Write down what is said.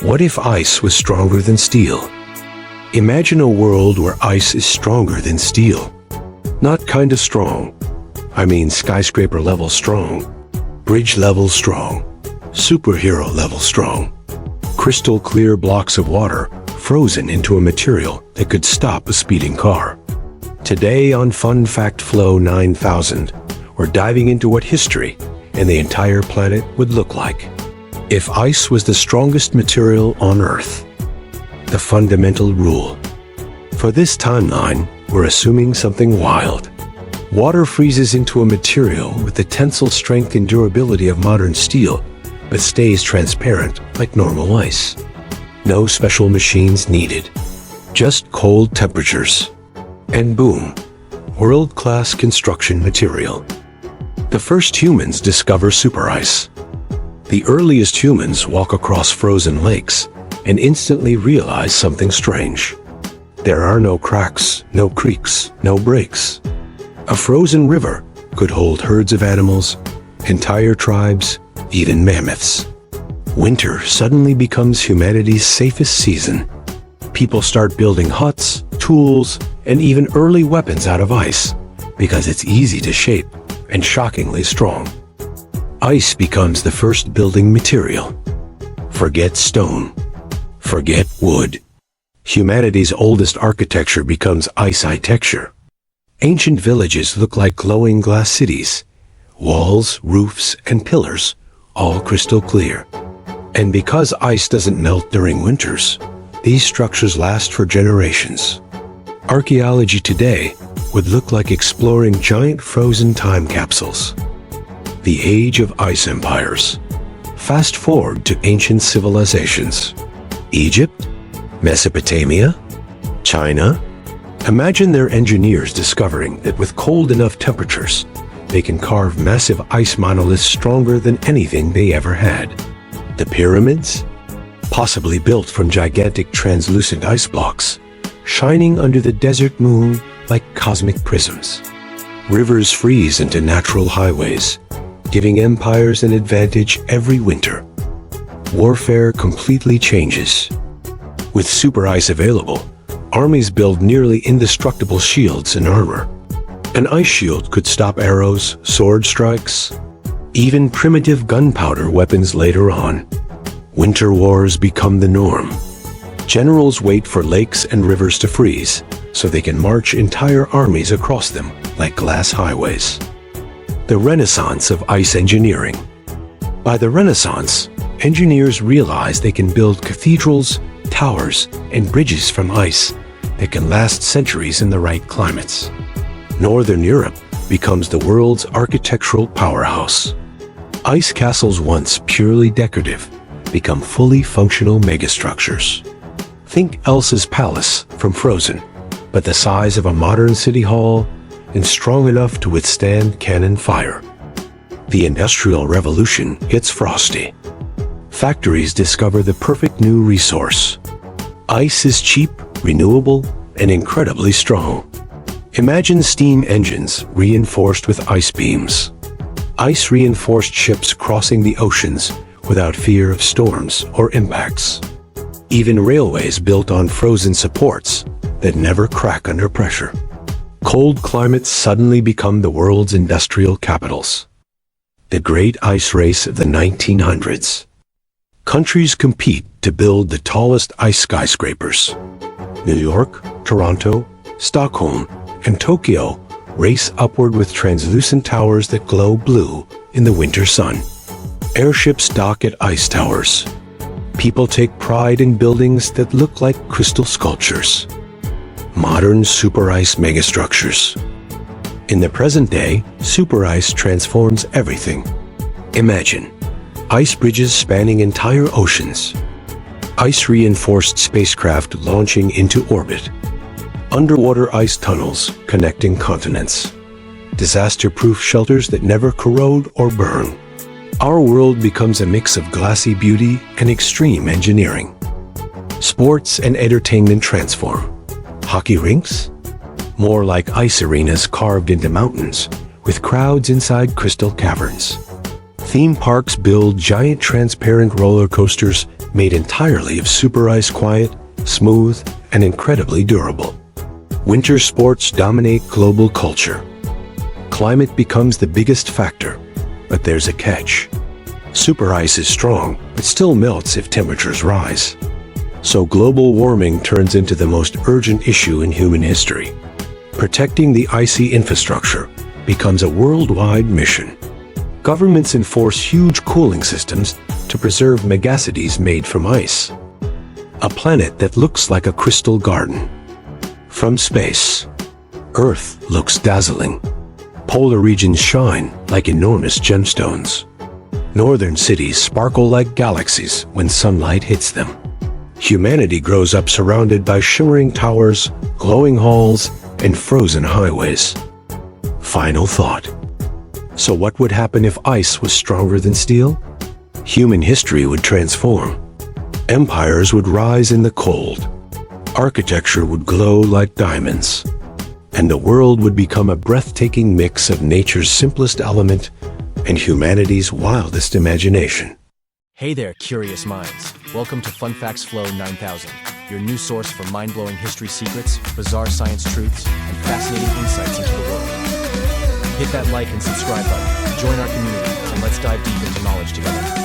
What if ice was stronger than steel? Imagine a world where ice is stronger than steel. Not kinda strong. I mean skyscraper level strong, bridge level strong, superhero level strong. Crystal clear blocks of water frozen into a material that could stop a speeding car. Today on Fun Fact Flow 9000, we're diving into what history and the entire planet would look like if ice was the strongest material on Earth. The fundamental rule. For this timeline, we're assuming something wild. Water freezes into a material with the tensile strength and durability of modern steel, but stays transparent like normal ice. No special machines needed. Just cold temperatures. And boom, world-class construction material. The first humans discover super ice. The earliest humans walk across frozen lakes and instantly realize something strange. There are no cracks, no creeks, no breaks. A frozen river could hold herds of animals, entire tribes, even mammoths. Winter suddenly becomes humanity's safest season. People start building huts, tools, and even early weapons out of ice because it's easy to shape and shockingly strong. Ice becomes the first building material. Forget stone. Forget wood. Humanity's oldest architecture becomes ice-architecture. Ancient villages look like glowing glass cities. Walls, roofs, and pillars, all crystal clear. And because ice doesn't melt during winters, these structures last for generations. Archaeology today would look like exploring giant frozen time capsules. The age of ice empires. Fast forward to ancient civilizations. Egypt, Mesopotamia, China. Imagine their engineers discovering that with cold enough temperatures, they can carve massive ice monoliths stronger than anything they ever had. The pyramids, possibly built from gigantic translucent ice blocks, shining under the desert moon like cosmic prisms. Rivers freeze into natural highways, giving empires an advantage every winter. Warfare completely changes. With super ice available, armies build nearly indestructible shields and armor. An ice shield could stop arrows, sword strikes, even primitive gunpowder weapons later on. Winter wars become the norm. Generals wait for lakes and rivers to freeze so they can march entire armies across them like glass highways. The Renaissance of ice engineering. By the Renaissance, engineers realized they can build cathedrals, towers, and bridges from ice that can last centuries in the right climates. Northern Europe becomes the world's architectural powerhouse. Ice castles, once purely decorative, become fully functional megastructures. Think Elsa's palace from Frozen, but the size of a modern city hall and strong enough to withstand cannon fire. The Industrial Revolution gets frosty. Factories discover the perfect new resource. Ice is cheap, renewable, and incredibly strong. Imagine steam engines reinforced with ice beams. Ice-reinforced ships crossing the oceans without fear of storms or impacts. Even railways built on frozen supports that never crack under pressure. Cold climates suddenly become the world's industrial capitals. The Great Ice Race of the 1900s. Countries compete to build the tallest ice skyscrapers. New York, Toronto, Stockholm, and Tokyo race upward with translucent towers that glow blue in the winter sun. Airships dock at ice towers. People take pride in buildings that look like crystal sculptures. Modern super ice megastructures. In the present day, super ice transforms everything. Imagine ice bridges spanning entire oceans. Ice-reinforced spacecraft launching into orbit. Underwater ice tunnels connecting continents. Disaster-proof shelters that never corrode or burn. Our world becomes a mix of glassy beauty and extreme engineering. Sports and entertainment transform. Hockey rinks? More like ice arenas carved into mountains, with crowds inside crystal caverns. Theme parks build giant transparent roller coasters made entirely of super ice, quiet, smooth, and incredibly durable. Winter sports dominate global culture. Climate becomes the biggest factor, but there's a catch. Super ice is strong, but still melts if temperatures rise. So global warming turns into the most urgent issue in human history. Protecting the icy infrastructure becomes a worldwide mission. Governments enforce huge cooling systems to preserve megacities made from ice. A planet that looks like a crystal garden. From space, Earth looks dazzling. Polar regions shine like enormous gemstones. Northern cities sparkle like galaxies when sunlight hits them. Humanity grows up surrounded by shimmering towers, glowing halls, and frozen highways. Final thought. So what would happen if ice was stronger than steel? Human history would transform. Empires would rise in the cold. Architecture would glow like diamonds. And the world would become a breathtaking mix of nature's simplest element and humanity's wildest imagination. Hey there, curious minds. Welcome to Fun Facts Flow 9000, your new source for mind-blowing history secrets, bizarre science truths, and fascinating insights into the world. Hit that like and subscribe button, join our community, and let's dive deep into knowledge together.